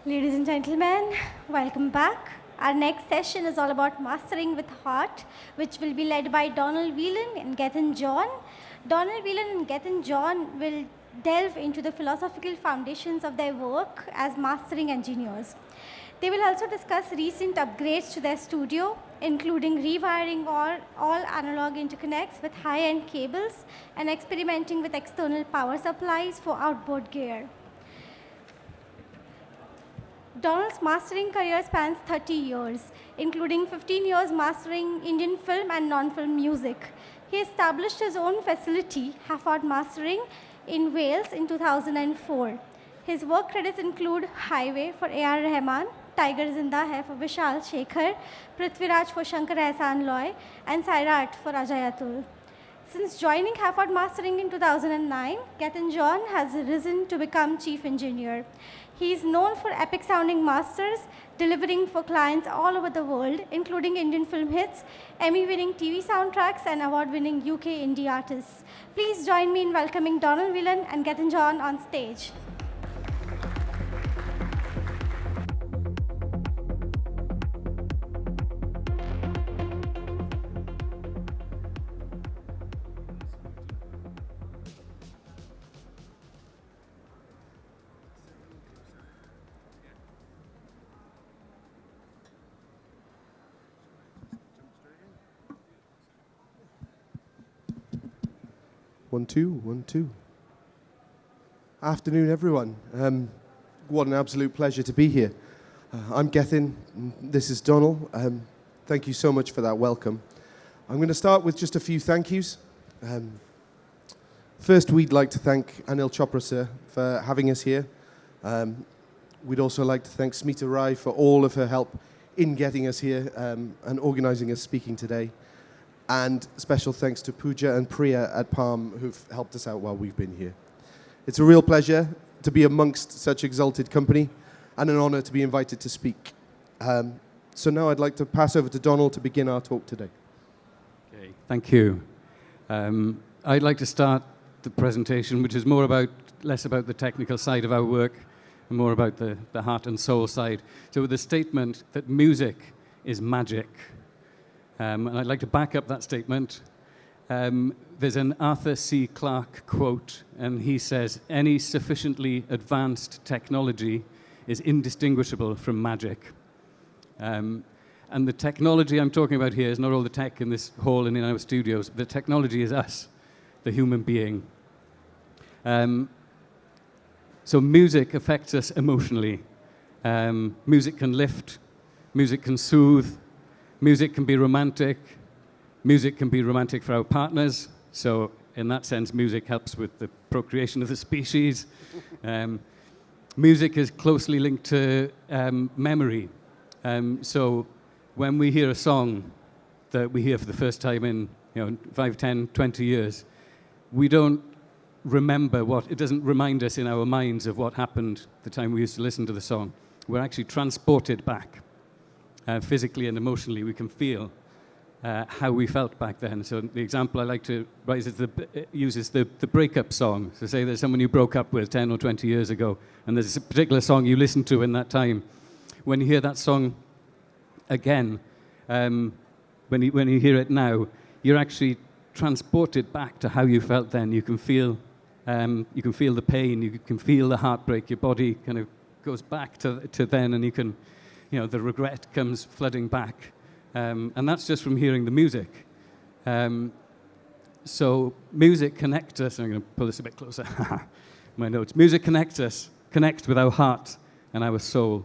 Ladies and gentlemen, welcome back. Our next session is all about mastering with heart, which will be led by Donal Whelan and GETHIN John. Donal Whelan and GETHIN John will delve into the philosophical foundations of their work as mastering engineers. They will also discuss recent upgrades to their studio, including rewiring all analog interconnects with high-end cables and experimenting with external power supplies for outboard gear. Donal's mastering career spans 30 years, including 15 years mastering Indian film and non-film music. He established his own facility, Hafod Mastering, in Wales in 2004. His work credits include Highway for A.R. Rahman, Tiger Zinda Hai for Vishal Shekhar, Prithviraj for Shankar Ehsaan Loy, and Sairat for Ajay Atul. Since joining Hafod Mastering in 2009, GETHIN John has risen to become chief engineer. He is known for epic-sounding masters, delivering for clients all over the world, including Indian film hits, Emmy-winning TV soundtracks, and award-winning UK indie artists. Please join me in welcoming Donal Whelan and GETHIN John on stage. One, two. Afternoon, everyone. What an absolute pleasure to be here. I'm Gethin. This is Donal. Thank you so much for that welcome. I'm going to start with just a few thank yous. First, we'd like to thank Anil Chopra sir for having us here. We'd also like to thank Smita Rai for all of her help in getting us here and organising us speaking today. And special thanks to Pooja and Priya at Palm, who've helped us out while we've been here. It's a real pleasure to be amongst such exalted company and an honour to be invited to speak. So now I'd like to pass over to Donal to begin our talk today. Okay, thank you. I'd like to start the presentation, which is less about the technical side of our work and more about the heart and soul side. So with the statement that music is magic. And I'd like to back up that statement. There's an Arthur C. Clarke quote, and he says, "Any sufficiently advanced technology is indistinguishable from magic." And the technology I'm talking about here is not all the tech in this hall and in our studios. The technology is us, the human being. So music affects us emotionally. Music can lift, music can soothe, music can be romantic. Music can be romantic for our partners. So in that sense, music helps with the procreation of the species. Music is closely linked to memory. So when we hear a song that we hear for the first time in 5, 10, 20 years, we don't remember it doesn't remind us in our minds of what happened the time we used to listen to the song. We're actually transported back. Physically and emotionally, we can feel how we felt back then. So the example I like to write uses the breakup song. So say there's someone you broke up with 10 or 20 years ago, and there's a particular song you listened to in that time. When you hear that song again, when you hear it now, you're actually transported back to how you felt then. You can feel the pain, you can feel the heartbreak. Your body kind of goes back to then, and you can. The regret comes flooding back. And that's just from hearing the music. So music connects us. I'm going to pull this a bit closer. My notes. Music connects with our heart and our soul.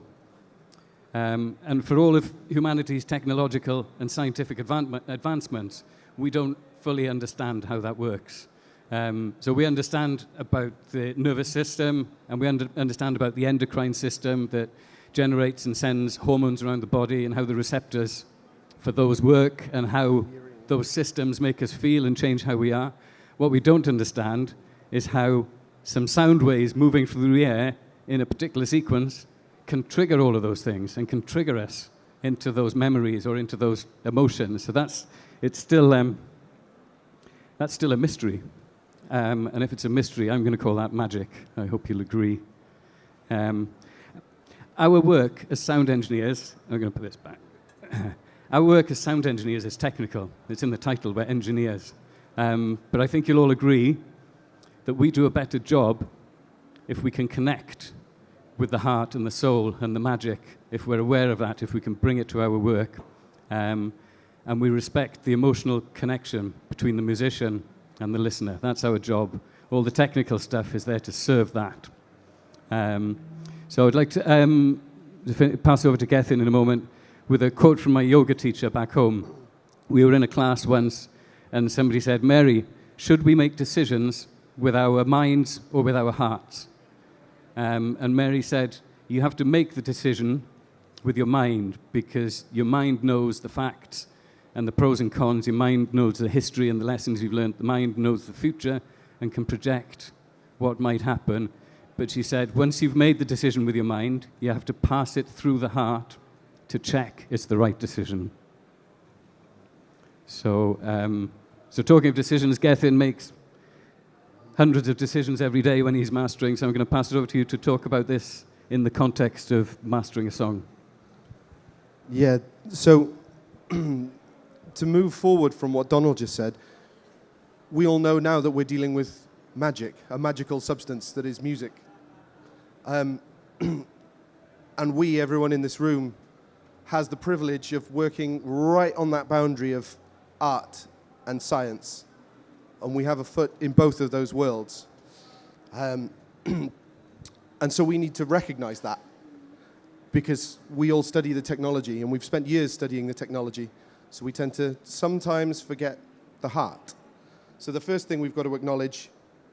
And for all of humanity's technological and scientific advancements, we don't fully understand how that works. So we understand about the nervous system, and we understand about the endocrine system that generates and sends hormones around the body, and how the receptors for those work, and how those systems make us feel and change how we are. What we don't understand is how some sound waves moving through the air in a particular sequence can trigger all of those things and can trigger us into those memories or into those emotions. So that's still a mystery. And if it's a mystery, I'm going to call that magic. I hope you'll agree. our work as sound engineers, I'm going to put this back. Our work as sound engineers is technical. It's in the title, we're engineers. But I think you'll all agree that we do a better job if we can connect with the heart and the soul and the magic, if we're aware of that, if we can bring it to our work. And we respect the emotional connection between the musician and the listener. That's our job. All the technical stuff is there to serve that. So I'd like to pass over to Gethin in a moment with a quote from my yoga teacher back home. We were in a class once, and somebody said, Mary, should we make decisions with our minds or with our hearts? And Mary said, you have to make the decision with your mind, because your mind knows the facts and the pros and cons. Your mind knows the history and the lessons you've learned. The mind knows the future and can project what might happen. But she said, once you've made the decision with your mind, you have to pass it through the heart to check it's the right decision. So talking of decisions, Gethin makes hundreds of decisions every day when he's mastering, so I'm going to pass it over to you to talk about this in the context of mastering a song. Yeah, so to move forward from what Donal just said, we all know now that we're dealing with magic, a magical substance that is music. And everyone in this room, has the privilege of working right on that boundary of art and science. And we have a foot in both of those worlds. And so we need to recognize that, because we all study the technology, and we've spent years studying the technology. So we tend to sometimes forget the heart. So the first thing we've got to acknowledge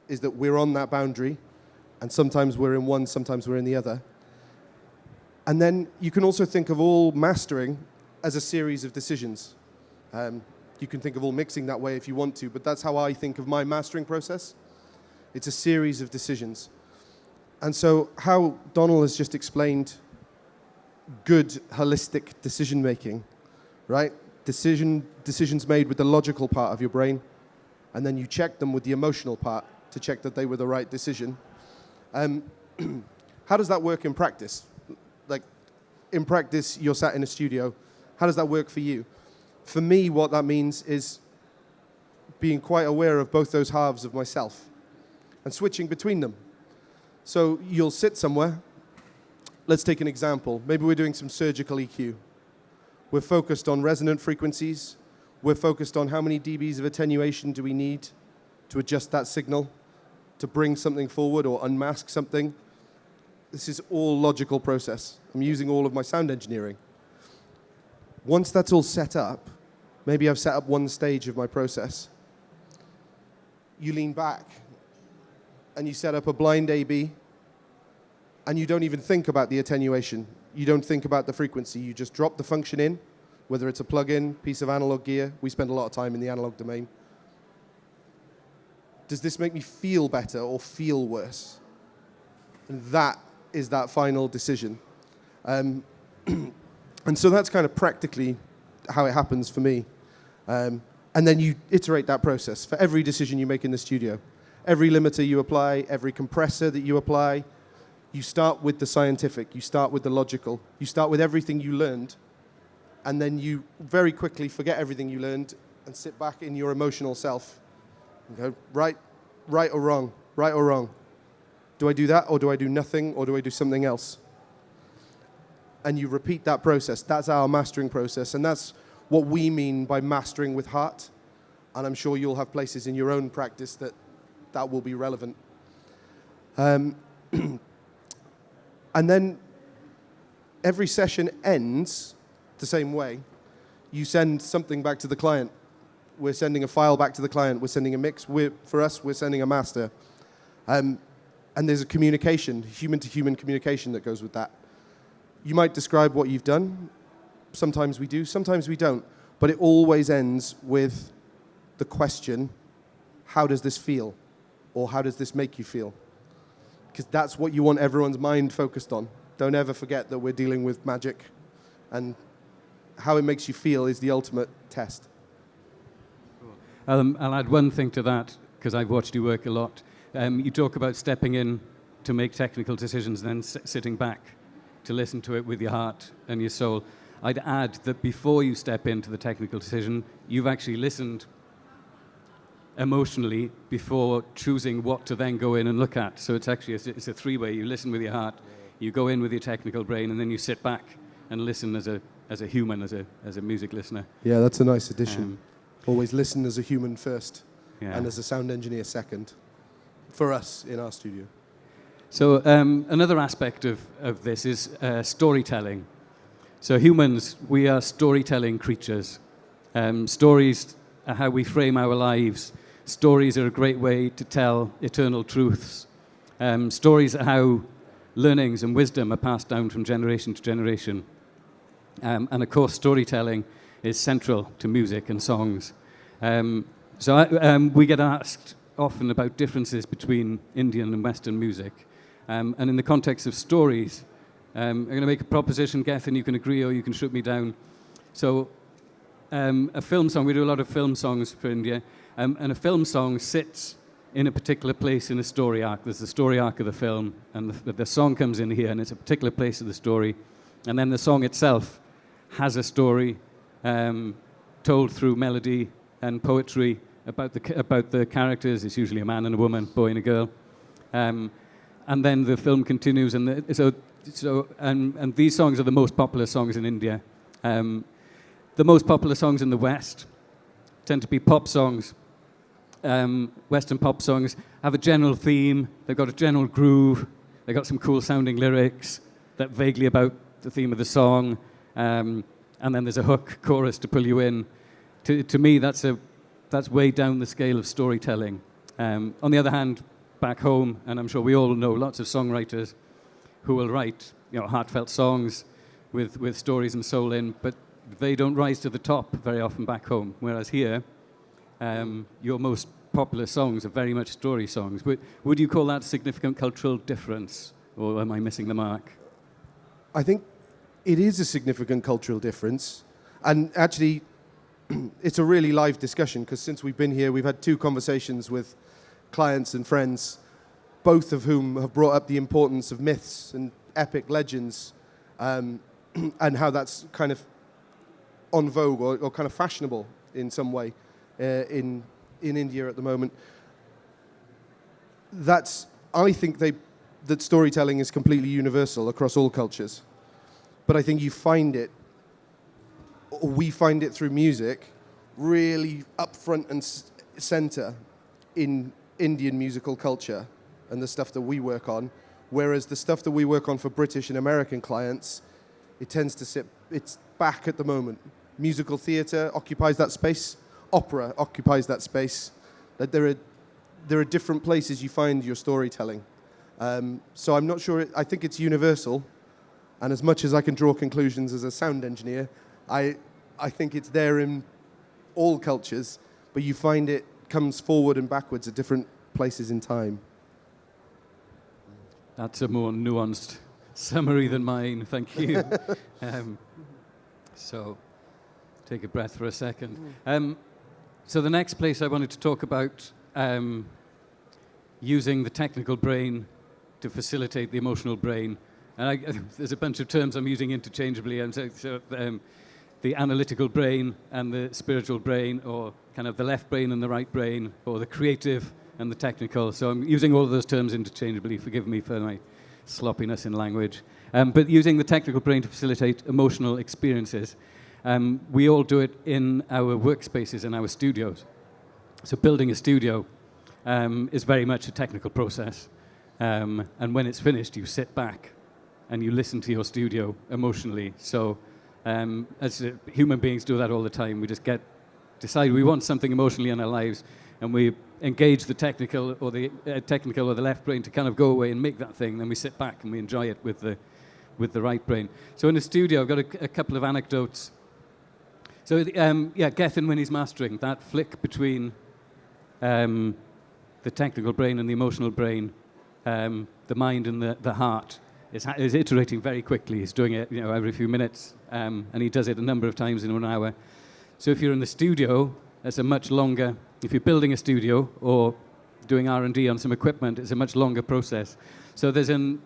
is that we're on that boundary, and sometimes we're in one, sometimes we're in the other. And then you can also think of all mastering as a series of decisions. You can think of all mixing that way if you want to, but that's how I think of my mastering process. It's a series of decisions. And so how Donal has just explained good, holistic decision-making, right? Decisions made with the logical part of your brain, and then you check them with the emotional part to check that they were the right decision. How does that work in practice? Like, in practice, you're sat in a studio. How does that work for you? For me, what that means is being quite aware of both those halves of myself and switching between them. So you'll sit somewhere. Let's take an example. Maybe we're doing some surgical EQ. We're focused on resonant frequencies. We're focused on how many dBs of attenuation do we need to adjust that signal, to bring something forward or unmask something. This is all logical process. I'm using all of my sound engineering. Once that's all set up, maybe I've set up one stage of my process. You lean back and you set up a blind A/B, and you don't even think about the attenuation. You don't think about the frequency. You just drop the function in, whether it's a plug-in, piece of analog gear. We spend a lot of time in the analog domain. Does this make me feel better or feel worse? And that is that final decision. And so that's kind of practically how it happens for me. And then you iterate that process for every decision you make in the studio. Every limiter you apply, every compressor that you apply, you start with the scientific, you start with the logical, you start with everything you learned, and then you very quickly forget everything you learned and sit back in your emotional self and go, right or wrong, right or wrong. Do I do that, or do I do nothing, or do I do something else? And you repeat that process. That's our mastering process, and that's what we mean by mastering with heart. And I'm sure you'll have places in your own practice that will be relevant. And then every session ends the same way. You send something back to the client. We're sending a file back to the client. We're sending a mix. For us, we're sending a master. And there's a communication, human-to-human communication that goes with that. You might describe what you've done. Sometimes we do, sometimes we don't. But it always ends with the question, how does this feel? Or how does this make you feel? Because that's what you want everyone's mind focused on. Don't ever forget that we're dealing with magic. And how it makes you feel is the ultimate test. I'll add one thing to that, because I've watched you work a lot. You talk about stepping in to make technical decisions, then sitting back to listen to it with your heart and your soul. I'd add that before you step into the technical decision, you've actually listened emotionally before choosing what to then go in and look at. So it's actually it's a three-way. You listen with your heart, you go in with your technical brain, and then you sit back and listen as a human, as a music listener. Yeah, that's a nice addition. Always listen as a human first, Yeah. and as a sound engineer second, for us in our studio. So another aspect of this is storytelling. So humans, we are storytelling creatures. Stories are how we frame our lives. Stories are a great way to tell eternal truths. Stories are how learnings and wisdom are passed down from generation to generation. And of course, storytelling is central to music and songs. We get asked often about differences between Indian and Western music. And in the context of stories, I'm going to make a proposition, Gethin, you can agree or you can shoot me down. So a film song, we do a lot of film songs for India, and a film song sits in a particular place in a story arc. There's the story arc of the film, and the song comes in here, and it's a particular place of the story. And then the song itself has a story told through melody and poetry about the characters. It's usually a man and a woman, boy and a girl. And then the film continues, and and these songs are the most popular songs in India. The most popular songs in the West tend to be pop songs. Western pop songs have a general theme. They've got a general groove. They've got some cool sounding lyrics that vaguely about the theme of the song. And then there's a hook chorus to pull you in. To me, that's way down the scale of storytelling. On the other hand, back home, and I'm sure we all know lots of songwriters who will write, heartfelt songs with stories and soul in, but they don't rise to the top very often back home. Whereas here, your most popular songs are very much story songs. Would you call that a significant cultural difference, or am I missing the mark? I think it is a significant cultural difference, and actually, it's a really live discussion, because since we've been here, we've had 2 conversations with clients and friends, both of whom have brought up the importance of myths and epic legends, and how that's kind of on vogue or kind of fashionable in some way in India at the moment. I think that storytelling is completely universal across all cultures, but I think we find it through music really up front and center in Indian musical culture and the stuff that we work on, whereas the stuff that we work on for British and American clients, it tends to it's back at the moment. Musical theatre occupies that space, opera occupies that space. That there are different places you find your storytelling. So I'm not sure, I think it's universal, and as much as I can draw conclusions as a sound engineer, I think it's there in all cultures, but you find it comes forward and backwards at different places in time. That's a more nuanced summary than mine, thank you. So, take a breath for a second. So the next place I wanted to talk about using the technical brain to facilitate the emotional brain. And there's a bunch of terms I'm using interchangeably. The analytical brain and the spiritual brain, or kind of the left brain and the right brain, or the creative and the technical. So I'm using all of those terms interchangeably. Forgive me for my sloppiness in language. But using the technical brain to facilitate emotional experiences. We all do it in our workspaces, in our studios. So building a studio is very much a technical process. And when it's finished, you sit back and you listen to your studio emotionally. So as human beings do that all the time. We just decide we want something emotionally in our lives, and we engage the technical or the left brain to kind of go away and make that thing. Then we sit back and we enjoy it with the right brain. So in the studio, I've got a couple of anecdotes. So Gethin, when he's mastering, that flick between the technical brain and the emotional brain, the mind and the heart, is iterating very quickly. He's doing it, every few minutes, and he does it a number of times in 1 hour. So if you're in the studio, that's a much longer. If you're building a studio or doing R&D on some equipment, it's a much longer process. So there's a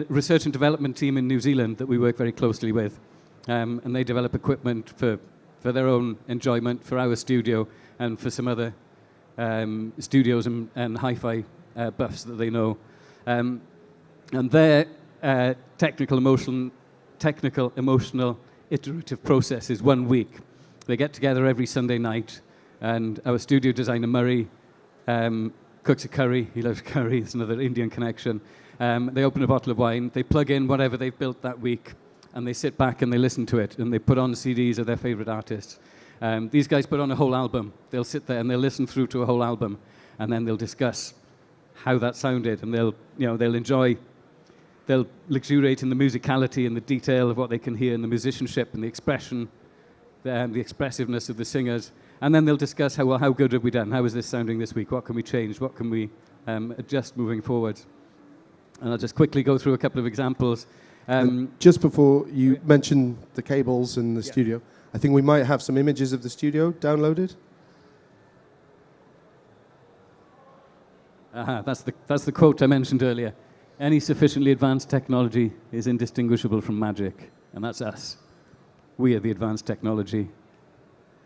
research and development team in New Zealand that we work very closely with, and they develop equipment for their own enjoyment, for our studio, and for some other studios and hi-fi buffs that they know. And their technical, emotional, iterative process is 1 week. They get together every Sunday night, and our studio designer, Murray, cooks a curry. He loves curry. It's another Indian connection. They open a bottle of wine. They plug in whatever they've built that week, and they sit back and they listen to it, and they put on CDs of their favorite artists. These guys put on a whole album. They'll sit there and they'll listen through to a whole album, and then they'll discuss how that sounded, and they'll luxuriate in the musicality and the detail of what they can hear, and the musicianship and the expression, the expressiveness of the singers. And then they'll discuss how good have we done? How is this sounding this week? What can we change? What can we adjust moving forward? And I'll just quickly go through a couple of examples. Just before you mention the cables and the studio, I think we might have some images of the studio downloaded. That's the quote I mentioned earlier. Any sufficiently advanced technology is indistinguishable from magic, and that's us. We are the advanced technology.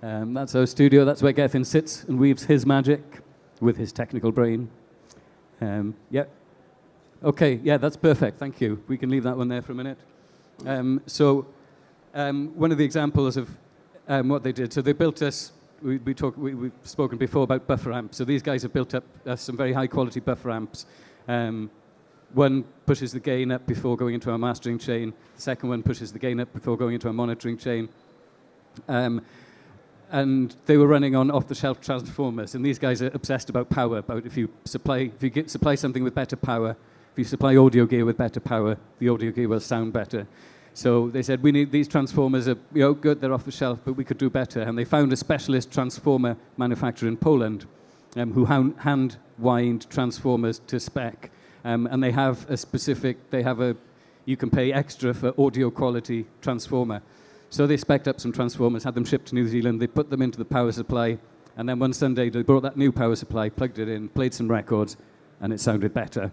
That's our studio. That's where GETHIN sits and weaves his magic with his technical brain. Okay, that's perfect. Thank you. We can leave that one there for a minute. One of the examples of what they did, so they built us, we've spoken before about buffer amps. So these guys have built up some very high quality buffer amps. One pushes the gain up before going into our mastering chain. The second one pushes the gain up before going into our monitoring chain. And they were running on off-the-shelf transformers. And these guys are obsessed about power, about if you supply something with better power, if you supply audio gear with better power, the audio gear will sound better. So they said, we need these transformers are good, they're off the shelf, but we could do better. And they found a specialist transformer manufacturer in Poland who hand-wind transformers to spec. And they have you can pay extra for audio quality transformer. So they spec'd up some transformers, had them shipped to New Zealand, they put them into the power supply, and then one Sunday they brought that new power supply, plugged it in, played some records, and it sounded better.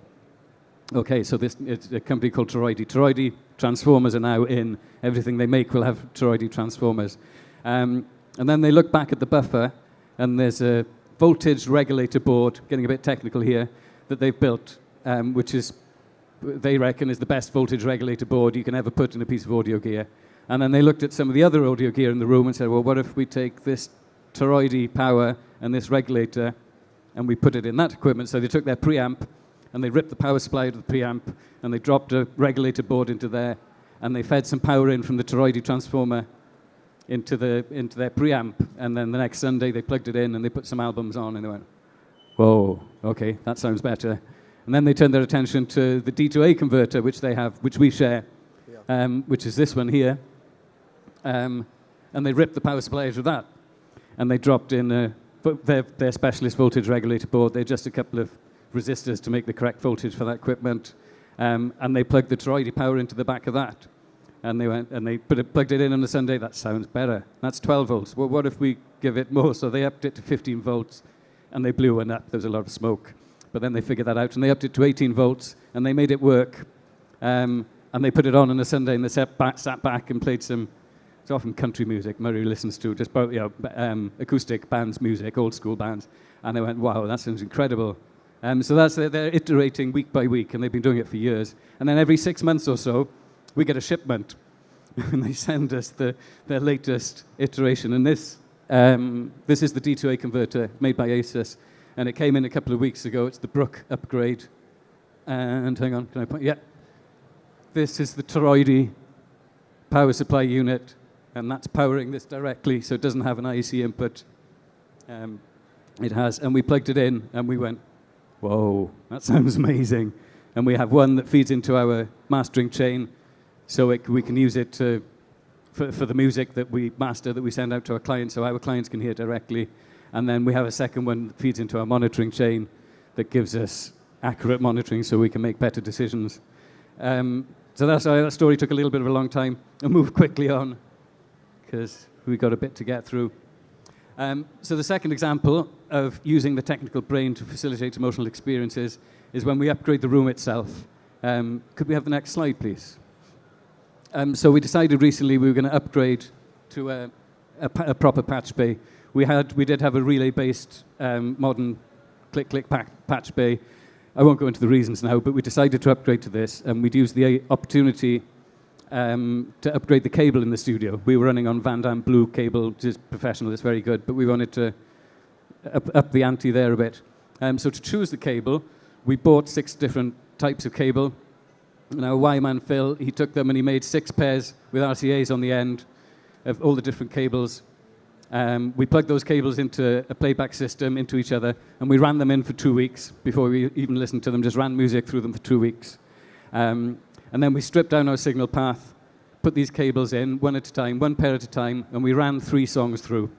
Okay, so it's a company called Toroidi. Toroidi transformers are now in. Everything they make will have Toroidi transformers. And then they look back at the buffer, and there's a voltage regulator board, getting a bit technical here, that they've built, which they reckon is the best voltage regulator board you can ever put in a piece of audio gear. And then they looked at some of the other audio gear in the room and said, well, what if we take this toroidi power and this regulator and we put it in that equipment? So they took their preamp and they ripped the power supply out of the preamp and they dropped a regulator board into there and they fed some power in from the toroidi transformer into their preamp. And then the next Sunday they plugged it in and they put some albums on and they went, whoa, okay, that sounds better. And then they turned their attention to the D2A converter, which they have, which we share, which is this one here. And they ripped the power supply out of that. And they dropped in their specialist voltage regulator board. They adjusted a couple of resistors to make the correct voltage for that equipment. And they plugged the toroidi power into the back of that. And they plugged it in on a Sunday. That sounds better. That's 12 volts. Well, what if we give it more? So they upped it to 15 volts. And they blew one up. There was a lot of smoke. But then they figured that out. And they upped it to 18 volts. And they made it work. And they put it on a Sunday. And they sat back and played some... It's often country music Murray listens to, just acoustic bands music, old school bands. And they went, wow, that sounds incredible. So they're iterating week by week, and they've been doing it for years. And then every 6 months or so, we get a shipment. And they send us their latest iteration. And this is the D2A converter made by Asus. And it came in a couple of weeks ago. It's the Brook upgrade. And hang on, can I point? Yeah. This is the toroidi power supply unit. And that's powering this directly, so it doesn't have an IEC input. It has, and we plugged it in, and we went, whoa, that sounds amazing. And we have one that feeds into our mastering chain, so we can use it for the music that we master, that we send out to our clients, so our clients can hear directly. And then we have a second one that feeds into our monitoring chain that gives us accurate monitoring so we can make better decisions. So that story took a little bit of a long time. I'll move quickly on, because we've got a bit to get through. So the second example of using the technical brain to facilitate emotional experiences is when we upgrade the room itself. Could we have the next slide, please? So we decided recently we were going to upgrade to a proper patch bay. We did have a relay-based modern click-click patch bay. I won't go into the reasons now, but we decided to upgrade to this, and we'd use the opportunity to upgrade the cable in the studio. We were running on Van Damme Blue cable, which is professional, it's very good, but we wanted to up the ante there a bit. So to choose the cable, we bought 6 different types of cable. Now, Y-Man Phil, he took them and he made 6 pairs with RCAs on the end of all the different cables. We plugged those cables into a playback system, into each other, and we ran them in for 2 weeks before we even listened to them, just ran music through them for 2 weeks. And then we stripped down our signal path, put these cables in, one at a time, one pair at a time, and we ran 3 songs through.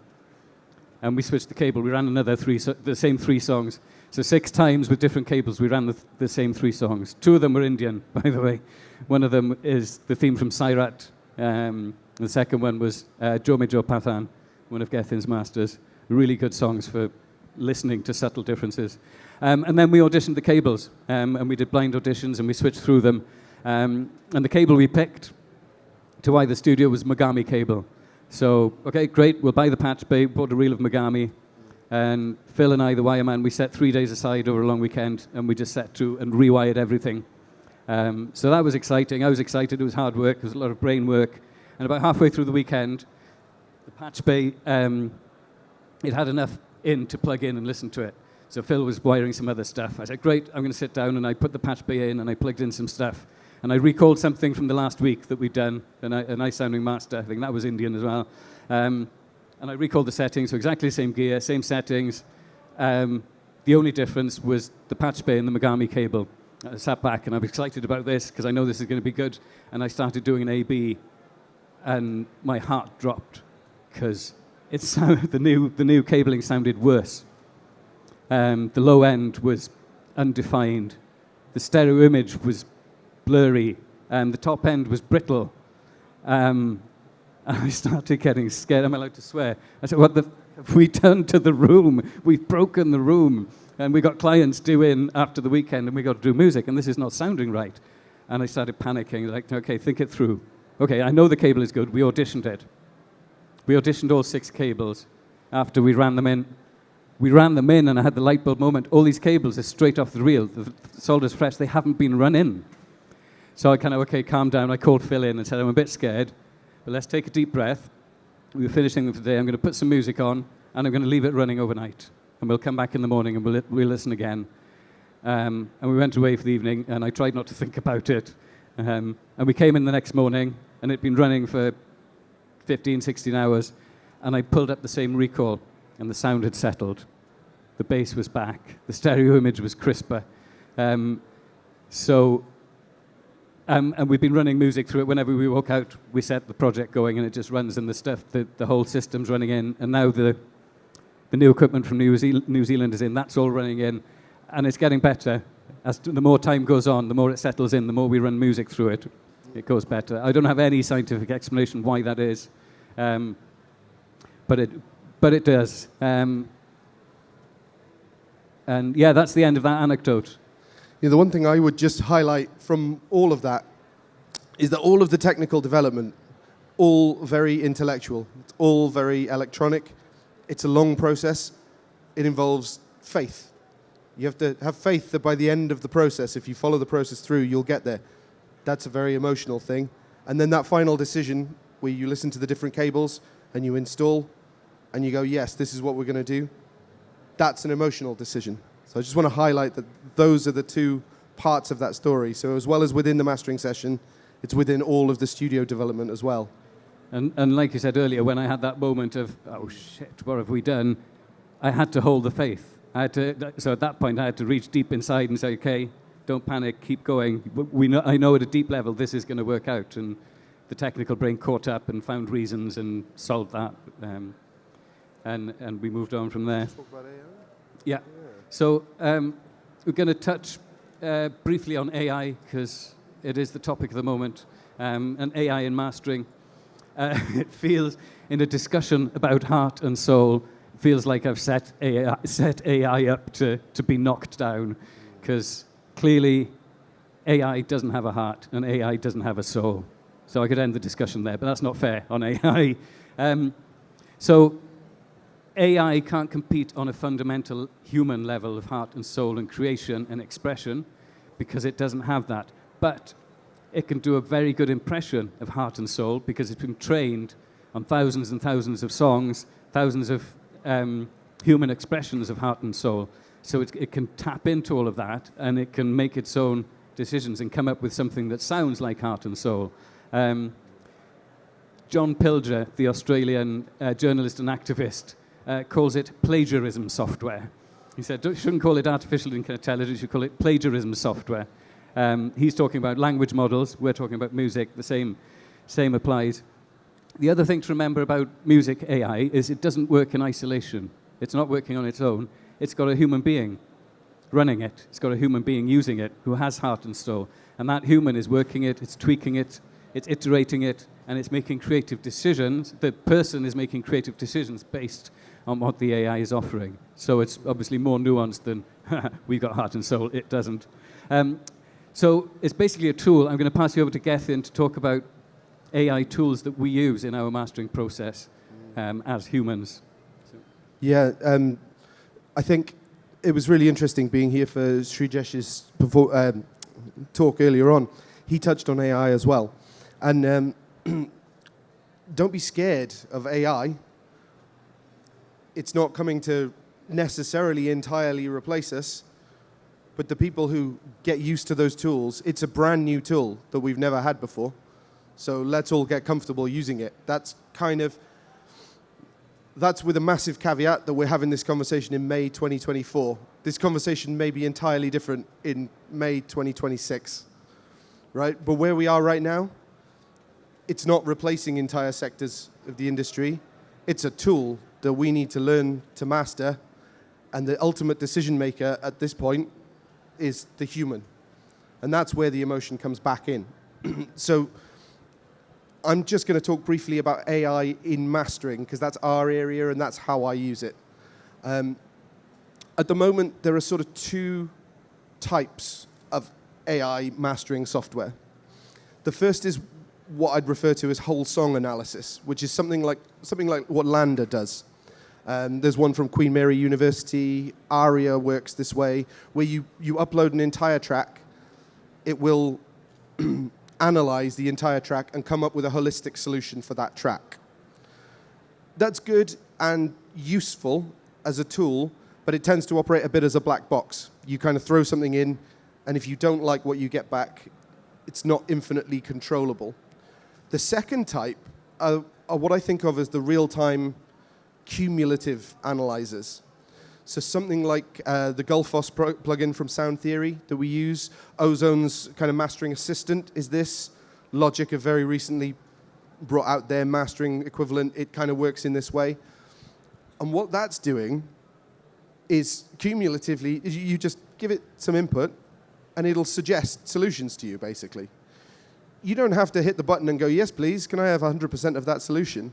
And we switched the cable, we ran another the same 3 songs. So 6 times with different cables, we ran the same 3 songs. 2 of them were Indian, by the way. One of them is the theme from Sairat. The second one was Jo Me Jo Pathan, one of Gethin's masters. Really good songs for listening to subtle differences. And then we auditioned the cables, and we did blind auditions, and we switched through them. And the cable we picked to why the studio was Megami cable. So, okay, great, we'll buy the patch bay, bought a reel of Megami, and Phil and I, the wire man, we set 3 days aside over a long weekend, and we just set through and rewired everything. So that was exciting. I was excited. It was hard work. It was a lot of brain work. And about halfway through the weekend, the patch bay, it had enough in to plug in and listen to it. So Phil was wiring some other stuff. I said, great, I'm going to sit down, and I put the patch bay in, and I plugged in some stuff. And I recalled something from the last week that we'd done, a nice sounding master. I think that was Indian as well. And I recalled the settings, so exactly the same gear, same settings. The only difference was the patch bay and the Megami cable. I sat back and I was excited about this because I know this is going to be good. And I started doing an A/B, and my heart dropped because the new cabling sounded worse. The low end was undefined. The stereo image was blurry. The top end was brittle. And I started getting scared. Am I allowed to swear? I said, what the have we done to the room? We've broken the room. And we got clients due in after the weekend, and we got to do music, and this is not sounding right. And I started panicking, like, okay, think it through. Okay, I know the cable is good. We auditioned it. We auditioned all 6 cables after we ran them in. We ran them in, and I had the light bulb moment. All these cables are straight off the reel. The solder's fresh. They haven't been run in. So I kind of, okay, calm down. I called Phil in and said, I'm a bit scared, but let's take a deep breath. We were finishing them today. I'm going to put some music on, and I'm going to leave it running overnight. And we'll come back in the morning and we'll listen again. And we went away for the evening, and I tried not to think about it. And we came in the next morning, and it'd been running for 15, 16 hours. And I pulled up the same recall, and the sound had settled. The bass was back. The stereo image was crisper. And we've been running music through it. Whenever we walk out, we set the project going, and it just runs, and the whole system's running in. And now the new equipment from New Zealand is in. That's all running in, and it's getting better. The more time goes on, the more it settles in, the more we run music through it, it goes better. I don't have any scientific explanation why that is, but it does. And yeah, that's the end of that anecdote. Yeah, the one thing I would just highlight from all of that is that all of the technical development, all very intellectual, it's all very electronic. It's a long process. It involves faith. You have to have faith that by the end of the process, if you follow the process through, you'll get there. That's a very emotional thing. And then that final decision where you listen to the different cables and you install and you go, yes, this is what we're going to do, that's an emotional decision. So I just want to highlight that those are the 2 parts of that story. So as well as within the mastering session, it's within all of the studio development as well. And like you said earlier, when I had that moment of, oh shit, what have we done? I had to hold the faith. So at that point, I had to reach deep inside and say, okay, don't panic, keep going. I know at a deep level this is going to work out. And the technical brain caught up and found reasons and solved that. And we moved on from there. Talk about AI? Yeah. So we're going to touch briefly on AI because it is the topic of the moment. And AI in mastering. It feels, in a discussion about heart and soul, feels like I've set AI up to be knocked down, because clearly AI doesn't have a heart and AI doesn't have a soul. So I could end the discussion there, but that's not fair on AI. So AI can't compete on a fundamental human level of heart and soul and creation and expression because it doesn't have that. But it can do a very good impression of heart and soul because it's been trained on thousands and thousands of songs, thousands of human expressions of heart and soul. So it can tap into all of that, and it can make its own decisions and come up with something that sounds like heart and soul. John Pilger, the Australian journalist and activist, calls it plagiarism software. He said, you shouldn't call it artificial intelligence, you should call it plagiarism software. He's talking about language models, we're talking about music, the same applies. The other thing to remember about music AI is it doesn't work in isolation. It's not working on its own. It's got a human being running it. It's got a human being using it who has heart and soul. And that human is working it, it's tweaking it, it's iterating it, and it's making creative decisions. The person is making creative decisions based on what the AI is offering. So it's obviously more nuanced than we've got heart and soul, it doesn't. So it's basically a tool. I'm going to pass you over to GETHIN to talk about AI tools that we use in our mastering process as humans. Yeah, I think it was really interesting being here for Srijesh's talk earlier on. He touched on AI as well. And don't be scared of AI. It's not coming to necessarily entirely replace us, but the people who get used to those tools, it's a brand new tool that we've never had before. So let's all get comfortable using it. That's with a massive caveat that we're having this conversation in May 2024. This conversation may be entirely different in May 2026, right? But where we are right now, it's not replacing entire sectors of the industry. It's a tool that we need to learn to master, and the ultimate decision maker at this point is the human. And that's where the emotion comes back in. So I'm just going to talk briefly about AI in mastering, because that's our area and that's how I use it. At the moment, there are sort of two types of AI mastering software. The first is what I'd refer to as whole song analysis, which is something like what Landa does. There's one from Queen Mary University. Aria works this way, where you upload an entire track. It will analyze the entire track and come up with a holistic solution for that track. That's good and useful as a tool, but it tends to operate a bit as a black box. You kind of throw something in, and if you don't like what you get back, it's not infinitely controllable. The second type are what I think of as the real-time cumulative analyzers. So something like the Gullfoss plugin from Sound Theory that we use. Ozone's kind of mastering assistant is this. Logic have very recently brought out their mastering equivalent. It kind of works in this way. And what that's doing is cumulatively, you just give it some input and it'll suggest solutions to you, basically. You don't have to hit the button and go, yes, please, can I have 100% of that solution?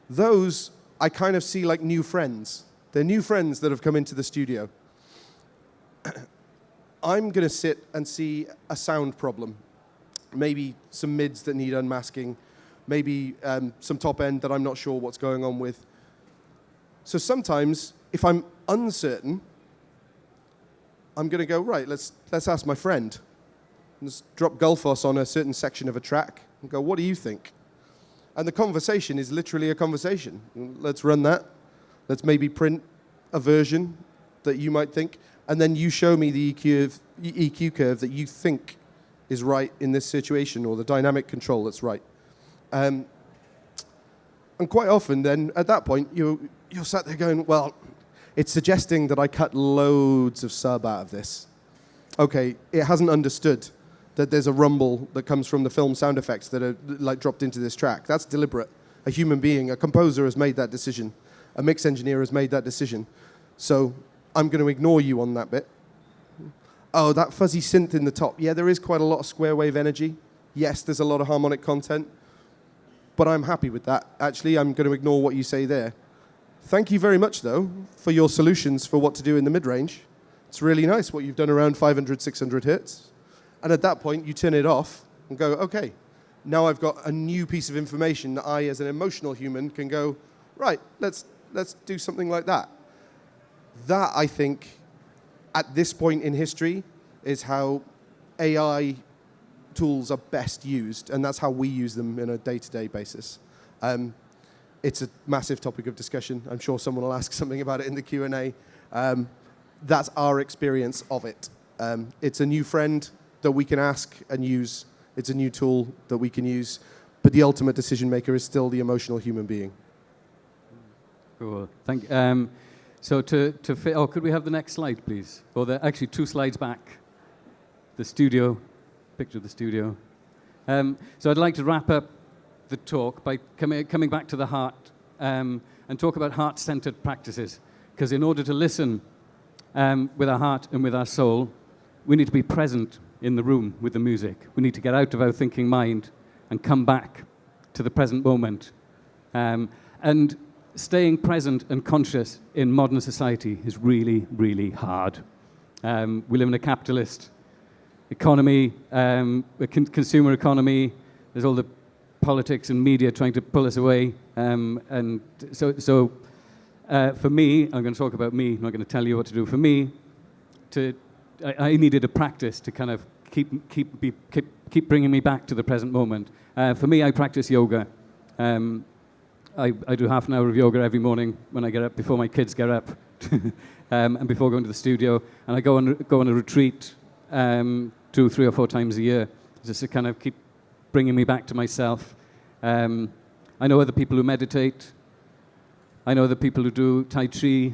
Those I kind of see like new friends. They're new friends that have come into the studio. I'm going to sit and see a sound problem. Maybe some mids that need unmasking. Maybe some top end that I'm not sure what's going on with. So sometimes, if I'm uncertain, I'm going to go, right, let's ask my friend. Let's drop Gullfoss on a certain section of a track and go, what do you think? And the conversation is literally a conversation. Let's run that. Let's maybe print a version that you might think, and then you show me the EQ curve that you think is right in this situation, or the dynamic control that's right. And quite often then, at that point, you're sat there going, well, it's suggesting that I cut loads of sub out of this. Okay, it hasn't understood that there's a rumble that comes from the film sound effects that are like dropped into this track. That's deliberate. A human being, a composer has made that decision. A mix engineer has made that decision. So I'm going to ignore you on that bit. Oh, that fuzzy synth in the top. Yeah, there is quite a lot of square wave energy. Yes, there's a lot of harmonic content. But I'm happy with that. Actually, I'm going to ignore what you say there. Thank you very much, though, for your solutions for what to do in the mid-range. It's really nice what you've done around 500, 600 hertz. And at that point, you turn it off and go, okay, now I've got a new piece of information that I, as an emotional human, can go, right, let's do something like that. That, I think, at this point in history, is how AI tools are best used, and that's how we use them on a day-to-day basis. It's a massive topic of discussion. I'm sure someone will ask something about it in the Q&A. That's our experience of it. It's a new friend that we can ask and use. It's a new tool that we can use. But the ultimate decision maker is still the emotional human being. Cool. Thank you. So to fit, could we have the next slide, please? Or actually 2 slides back. The studio, picture of the studio. So I'd like to wrap up the talk by coming back to the heart and talk about heart-centered practices. Because in order to listen with our heart and with our soul, we need to be present in the room with the music. We need to get out of our thinking mind and come back to the present moment. And staying present and conscious in modern society is really, really hard. We live in a capitalist economy, a consumer economy. There's all the politics and media trying to pull us away. And so for me, I'm going to talk about me. I'm not going to tell you what to do. For me, I needed a practice to kind of keep bringing me back to the present moment. For me, I practice yoga. I do half an hour of yoga every morning when I get up, before my kids get up, and before going to the studio. And I go on a retreat 2, 3, or 4 times a year, just to kind of keep bringing me back to myself. I know other people who meditate. I know other people who do Tai Chi.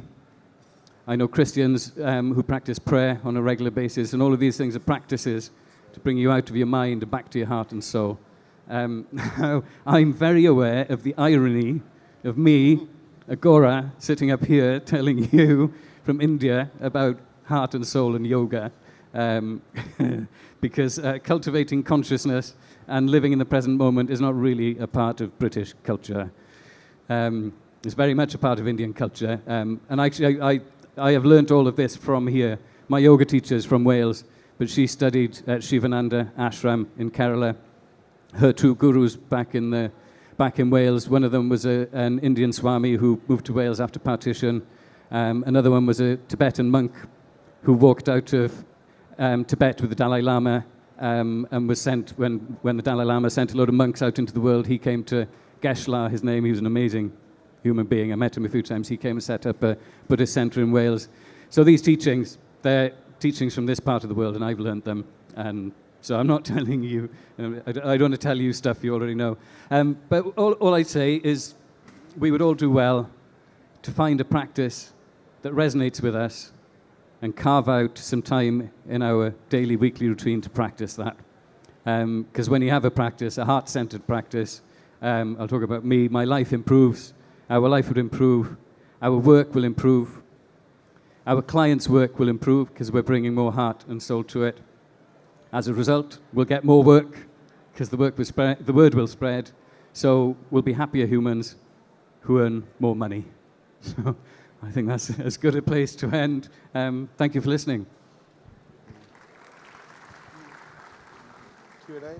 I know Christians who practice prayer on a regular basis, and all of these things are practices to bring you out of your mind and back to your heart and soul. Now, I'm very aware of the irony of me, Agora, sitting up here telling you from India about heart and soul and yoga, because cultivating consciousness and living in the present moment is not really a part of British culture. It's very much a part of Indian culture. And actually, I have learnt all of this from here. My yoga teacher is from Wales, but she studied at Shivananda Ashram in Kerala. Her 2 gurus back in Wales, one of them was an Indian Swami who moved to Wales after partition. Another one was a Tibetan monk who walked out of Tibet with the Dalai Lama and was sent, when the Dalai Lama sent a load of monks out into the world, he came to Geshla, his name. He was an amazing human being. I met him a few times. He came and set up a Buddhist center in Wales. So these teachings, they're teachings from this part of the world, and I've learnt them. And so I'm not telling you, I don't want to tell you stuff you already know. But all I say is we would all do well to find a practice that resonates with us and carve out some time in our daily, weekly routine to practice that. Because when you have a practice, a heart-centered practice, I'll talk about me, my life improves, our life would improve, our work will improve, our clients' work will improve because we're bringing more heart and soul to it. As a result, we'll get more work because the word will spread, so we'll be happier humans who earn more money. So I think that's as good a place to end. Thank you for listening. Q&A?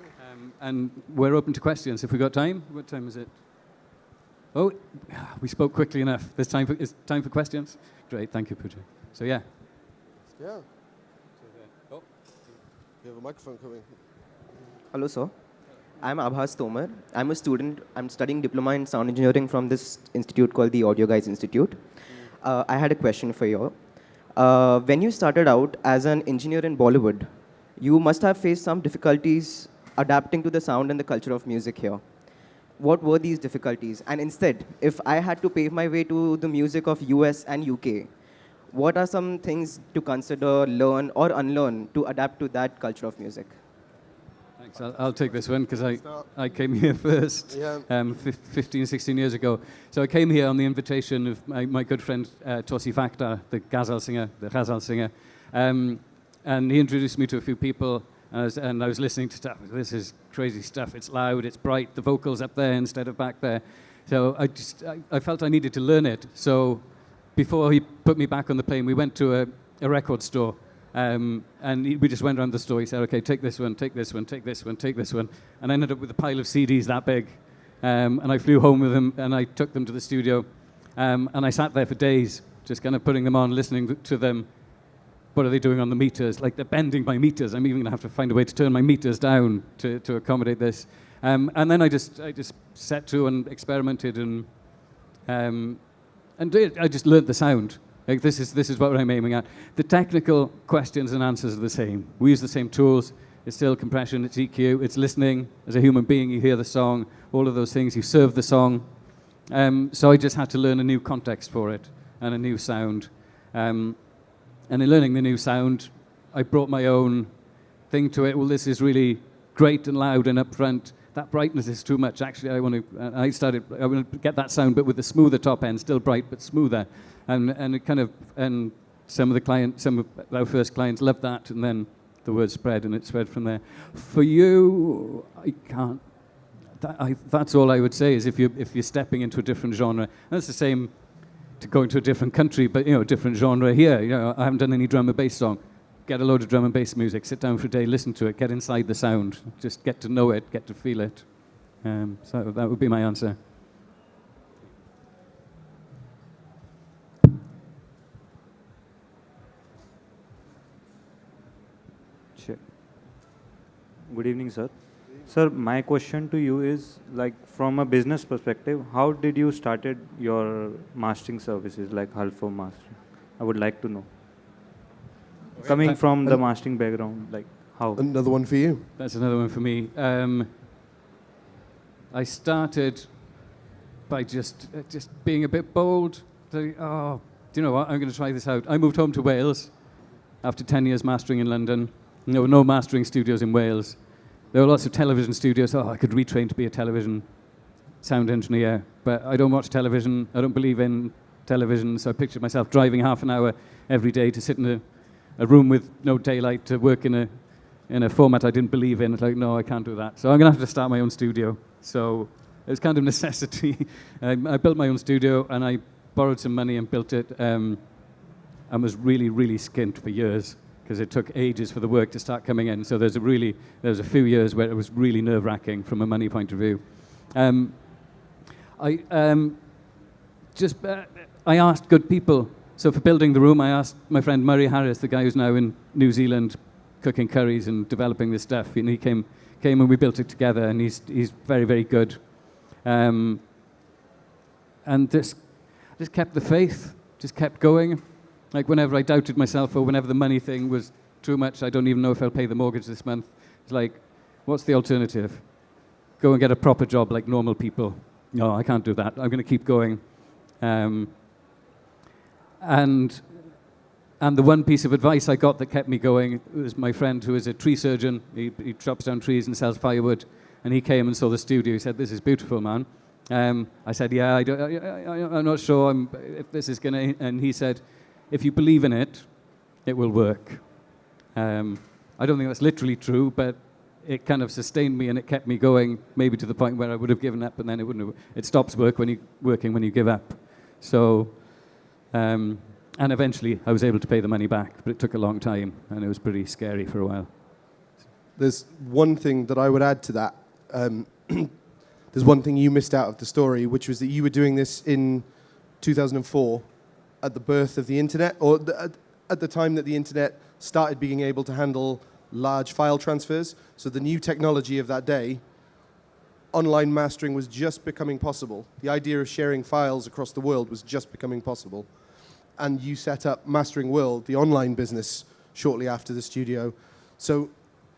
And we're open to questions if we've got time. What time is it? Oh, we spoke quickly enough. There's time for questions? Great, thank you, Pooja. So, yeah. Yeah. Oh, you have a microphone coming. Hello, sir. I'm Abhas Tomar. I'm a student. I'm studying diploma in sound engineering from this institute called the Audio Guys Institute. I had a question for you. When you started out as an engineer in Bollywood, you must have faced some difficulties adapting to the sound and the culture of music here. What were these difficulties? And instead, if I had to pave my way to the music of US and UK, what are some things to consider, learn, or unlearn to adapt to that culture of music? Thanks. I'll take this one because I came here first 15, 16 years ago. So I came here on the invitation of my good friend Tosi Fakta, the ghazal singer. And he introduced me to a few people, and I was listening to stuff. This is crazy stuff. It's loud, it's bright, the vocals up there instead of back there. So I felt I needed to learn it. So before he put me back on the plane, we went to a record store, We just went around the store. He said, okay, take this one, take this one, take this one, take this one. And I ended up with a pile of CDs that big. And I flew home with them, and I took them to the studio. And I sat there for days, just kind of putting them on, listening to them. What are they doing on the meters? Like, they're bending my meters. I'm even going to have to find a way to turn my meters down to accommodate this. And then I just set to and experimented and I just learned the sound. Like, this is what I'm aiming at. The technical questions and answers are the same. We use the same tools. It's still compression, it's EQ, it's listening. As a human being, you hear the song, all of those things. You serve the song. So I just had to learn a new context for it and a new sound. And in learning the new sound, I brought my own thing to it. Well, this is really great and loud and upfront. That brightness is too much. Actually, I want to get that sound, but with the smoother top end, still bright but smoother. And some of our first clients loved that, and then the word spread, and it spread from there. For you, I can't. That's all I would say is if you're stepping into a different genre. And that's the same to going to a different country, but a different genre here. I haven't done any drum and bass song. Get a load of drum and bass music, sit down for a day, listen to it, get inside the sound, just get to know it, get to feel it. So that would be my answer. Sure. Good evening, sir. Sir, my question to you is, like, from a business perspective, how did you started your mastering services, like Hafod mastering? I would like to know. Coming from the mastering background, like, how? Another one for you. That's another one for me. I started by just being a bit bold. Do you know what? I'm going to try this out. I moved home to Wales after 10 years mastering in London. There were no mastering studios in Wales. There were lots of television studios. I could retrain to be a television sound engineer, but I don't watch television. I don't believe in television, so I pictured myself driving half an hour every day to sit in a room with no daylight to work in a format I didn't believe in. It's like, no, I can't do that. So I'm going to have to start my own studio. So it was kind of necessity. I built my own studio, and I borrowed some money and built it, and was really, really skint for years, because it took ages for the work to start coming in. So there was a few years where it was really nerve-wracking from a money point of view. I asked good people. So for building the room, I asked my friend Murray Harris, the guy who's now in New Zealand cooking curries and developing this stuff. And he came and we built it together, and he's very, very good. And just kept the faith, just kept going. Like, whenever I doubted myself, or whenever the money thing was too much, I don't even know if I'll pay the mortgage this month. It's like, what's the alternative? Go and get a proper job like normal people. No, I can't do that. I'm going to keep going. And the one piece of advice I got that kept me going was my friend who is a tree surgeon. He chops down trees and sells firewood. And he came and saw the studio. He said, "This is beautiful, man." I said, "Yeah, I'm not sure if this is going to..." And he said, "If you believe in it, it will work." I don't think that's literally true, but it kind of sustained me and it kept me going, maybe to the point where I would have given up, and then it stops working when you give up. So, and eventually I was able to pay the money back, but it took a long time, and it was pretty scary for a while. There's one thing that I would add to that. There's one thing you missed out of the story, which was that you were doing this in 2004 at the birth of the internet, or at the time that the internet started being able to handle large file transfers. So the new technology of that day, online mastering was just becoming possible. The idea of sharing files across the world was just becoming possible. And you set up Mastering World, the online business, shortly after the studio. So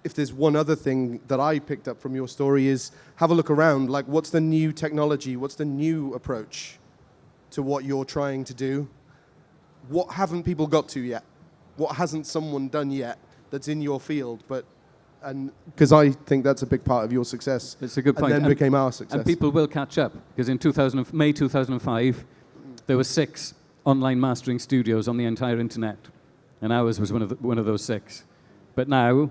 if there's one other thing that I picked up from your story is have a look around, like, what's the new technology? What's the new approach to what you're trying to do? What haven't people got to yet? What hasn't someone done yet that's in your field? And because I think that's a big part of your success. It's a good point. And then became our success. And people will catch up, because in May 2005, there were 6 online mastering studios on the entire internet, and ours was one of those 6. But now,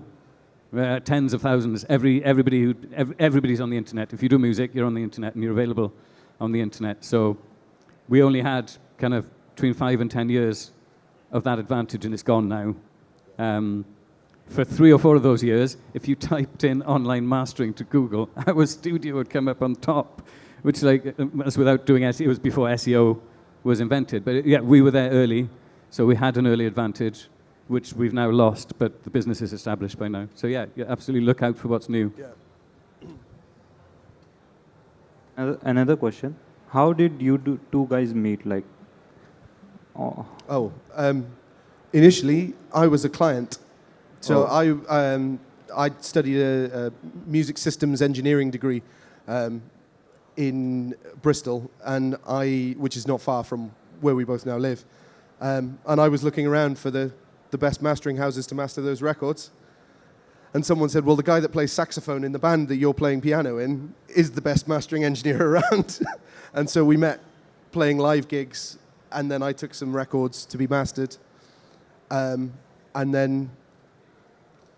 tens of thousands. Everybody's on the internet. If you do music, you're on the internet, and you're available on the internet. So we only had kind of between 5 and 10 years of that advantage, and it's gone now. For 3 or 4 of those years, if you typed in online mastering to Google, our studio would come up on top, which was without doing SEO. It was before SEO was invented. But yeah, we were there early, so we had an early advantage, which we've now lost, but the business is established by now. So yeah, absolutely look out for what's new. Yeah. Another question. How did you two guys meet? Like, Initially, I was a client. So Oh. I studied a music systems engineering degree in Bristol, which is not far from where we both now live. And I was looking around for the best mastering houses to master those records. And someone said, well, the guy that plays saxophone in the band that you're playing piano in is the best mastering engineer around. And so we met playing live gigs, and then I took some records to be mastered. And then,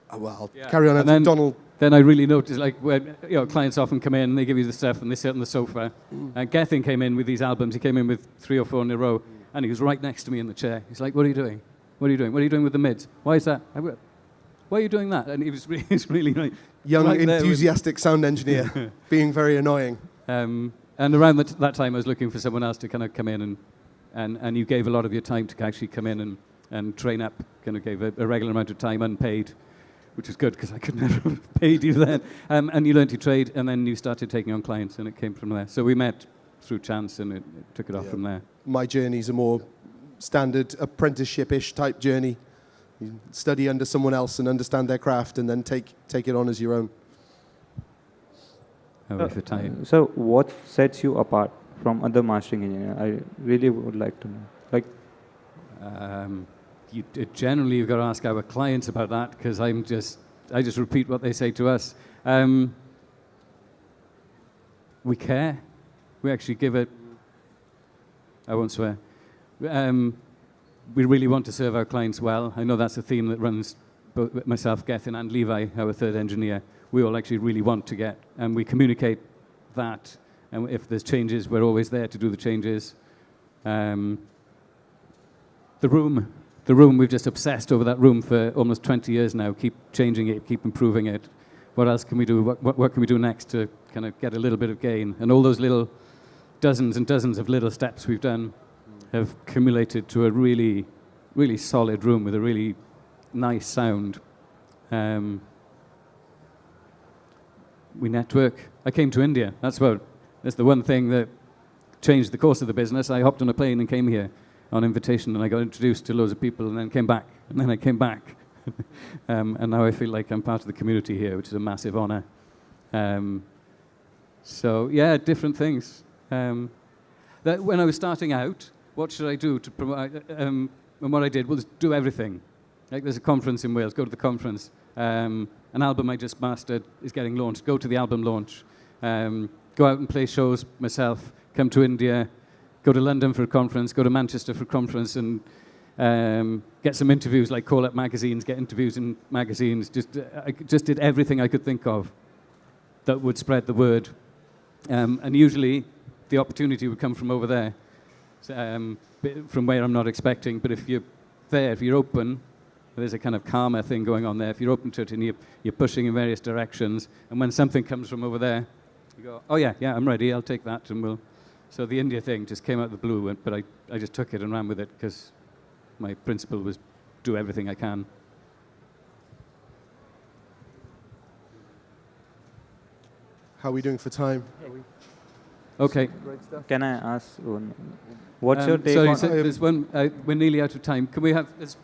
I'll carry on. And then, Donald. then I really noticed, like, when clients often come in and they give you the stuff and they sit on the sofa. And GETHIN came in with these albums. He came in with 3 or 4 in a row, and he was right next to me in the chair. He's like, what are you doing? What are you doing? What are you doing with the mids? Why is that? Why are you doing that? And he was really like, Young, right enthusiastic sound engineer, being very annoying. And around that time, I was looking for someone else to kind of come in, and you gave a lot of your time to actually come in and train up. Kind of gave a regular amount of time unpaid, which was good because I could never have paid you then. And you learned your trade, and then you started taking on clients, and it came from there. So we met through chance, and it took it off from there. My journey's a more standard apprenticeship-ish type journey. You study under someone else and understand their craft, and then take it on as your own. For time. So what sets you apart from other mastering engineers? I really would like to know. Like, Generally, you've got to ask our clients about that, because I just repeat what they say to us. We care. We actually give it. I won't swear. We really want to serve our clients well. I know that's a theme that runs both myself, GETHIN, and Levi, our third engineer. We all actually really want to get, and we communicate that. And if there's changes, we're always there to do the changes. The room, we've just obsessed over that room for almost 20 years now. Keep changing it, keep improving it. What else can we do? What can we do next to kind of get a little bit of gain? And all those little dozens and dozens of little steps we've done have accumulated to a really, really solid room with a really nice sound. We network. I came to India. That's the one thing that changed the course of the business. I hopped on a plane and came here on invitation, and I got introduced to loads of people, and then came back, and then I came back. And now I feel like I'm part of the community here, which is a massive honor. So yeah, different things. That when I was starting out, what should I do to promote? And what I did was do everything. Like, there's a conference in Wales, go to the conference. An album I just mastered is getting launched, go to the album launch. Go out and play shows myself, come to India, go to London for a conference, go to Manchester for a conference, and get some interviews, like call up magazines, get interviews in magazines. I just did everything I could think of that would spread the word. And usually the opportunity would come from over there, from where I'm not expecting. But if you're there, if you're open, there's a kind of karma thing going on there. If you're open to it and you're pushing in various directions, and when something comes from over there, you go, oh yeah, I'm ready, I'll take that, and we'll. So the India thing just came out of the blue, but I just took it and ran with it, because my principle was do everything I can. How are we doing for time? Okay. can I ask one? What's your take sorry, on? so there's one. We're nearly out of time. Can we have there's,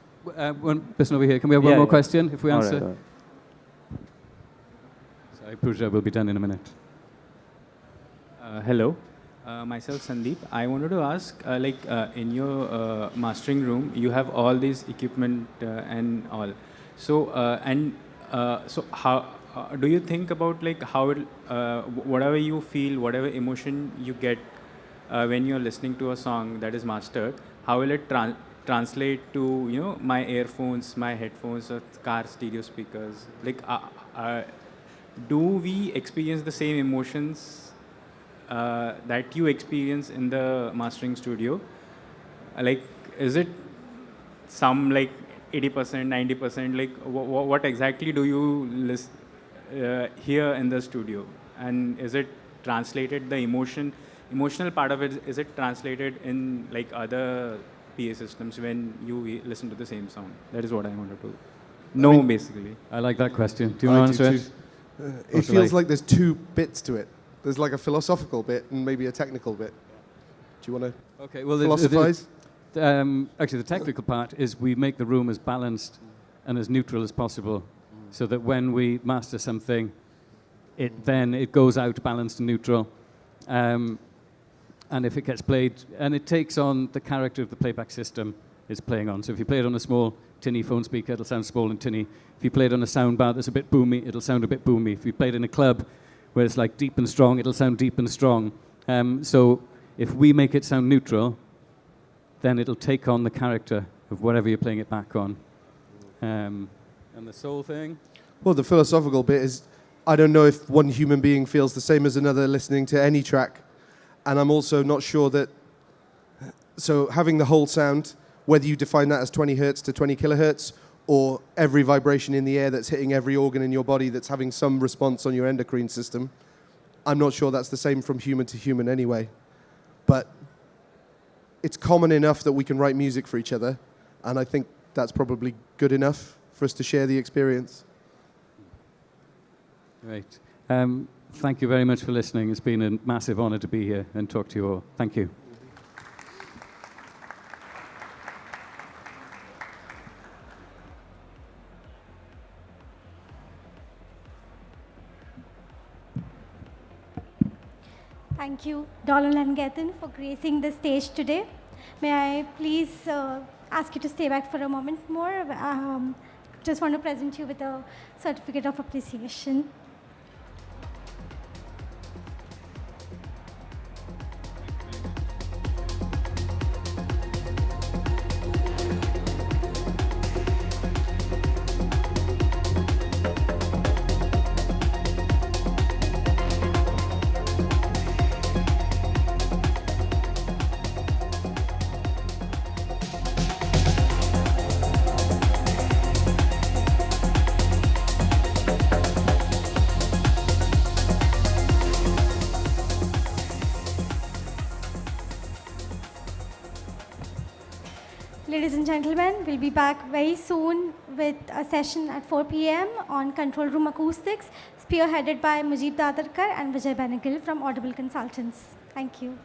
one person over here? Can we have one Yeah, more yeah. question if we All answer? right, all right. Sorry, Pooja will be done in a minute. Hello, myself Sandeep. I wanted to ask, in your mastering room, you have all these equipment and all. So so how do you think about how it, whatever you feel, whatever emotion you get when you're listening to a song that is mastered, how will it translate to my earphones, my headphones, or car stereo speakers? Do we experience the same emotions that you experience in the mastering studio? Is it some 80%, 90%? Like, what exactly do you hear in the studio? And is it translated, the emotional part of it, is it translated in like other PA systems when you listen to the same sound? That is what I wanted to know, basically. I like that question. Do you want to answer it? It feels like there's two bits to it. There's like a philosophical bit and maybe a technical bit. Do you want to philosophize? Actually, the technical part is we make the room as balanced and as neutral as possible, so that when we master something, it goes out balanced and neutral. And if it gets played, and it takes on the character of the playback system it's playing on. So if you play it on a small tinny phone speaker, it'll sound small and tinny. If you play it on a sound bar that's a bit boomy, it'll sound a bit boomy. If you play it in a club where it's like deep and strong, it'll sound deep and strong. So if we make it sound neutral, then it'll take on the character of whatever you're playing it back on. And the soul thing? Well, the philosophical bit is, I don't know if one human being feels the same as another listening to any track. And I'm also not sure that, so having the whole sound, whether you define that as 20 hertz to 20 kilohertz, or every vibration in the air that's hitting every organ in your body that's having some response on your endocrine system, I'm not sure that's the same from human to human anyway. But it's common enough that we can write music for each other, and I think that's probably good enough for us to share the experience. Great. Thank you very much for listening. It's been a massive honor to be here and talk to you all. Thank you. Thank you, Donal and GETHIN, for gracing the stage today. May I please ask you to stay back for a moment more? Just want to present you with a certificate of appreciation. Ladies and gentlemen, we'll be back very soon with a session at 4 p.m. on Control Room Acoustics, spearheaded by Mujib Dadarkar and Vijay Benegil from Audible Consultants. Thank you.